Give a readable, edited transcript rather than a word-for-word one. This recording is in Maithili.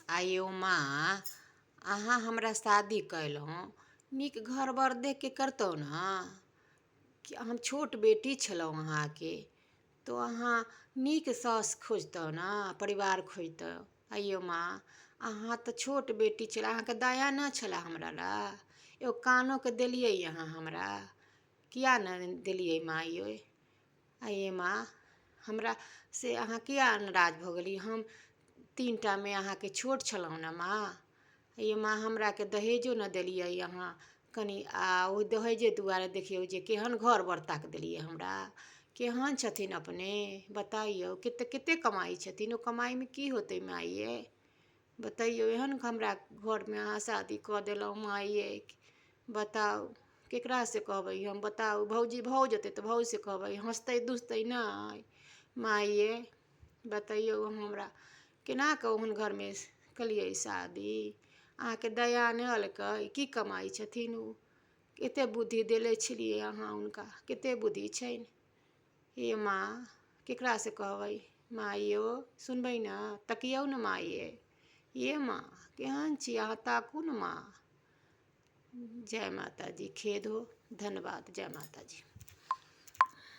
आइयो माँ, अहाँ हमरा शादी कयलहुँ, नीक घर बर देख के करतौ न। कि हम छोट बेटी छलहुँ अहाँके, तो अहाँ नीक सास खोजतौ न, परिवार खोजतौ। आइयो माँ, अहाँ तऽ छोट बेटी छल, अहाँके दया न छलए हमरा लए। एगो कानोके देलियै अहाँ हमरा, किया न देलियै माँ यै। आइये माँ, हमरा से अहाँ किया नाराज भऽ गेली। हम 3टा में अहाँके छोट छलहुँ ने माँ। ये माँ, हमरा के दहेजो न देलियै अहाँ कनि, आ ओ दहेजे दुआरे देखियौ जे केहन घर बर ताक देलियै हमरा। केहन छथिन अपने बताइयो, कते कमाई छथिन, ओ कमाईमे की होतै माँ ये बतैयो। एहन हमरा घरमे अहाँ शादी कऽ देलहुँ माँ ये, बताउ केकरा से कहबै हम, बताउ। भौजी भौ जेतै तऽ भौज से कहबै, हँसतै दुसतै नहि माँ ये बतैयो। हमरा केना कऽ ओहन घरमे कलियै शादी। अहाँके दया नहि अलकै, की कमाइ छथिन ओ, कते बुद्धि देले छलियै अहाँ हुनका, कते बुद्धि छनि। हे माँ, केकरा से कहबै माँ यो, सुनबै ने, तकियौ ने माँ ये माँ केहन छी अहाँ, ताकू ने माँ। जय माता दी, खेद हो, धन्यवाद, जय माता जी।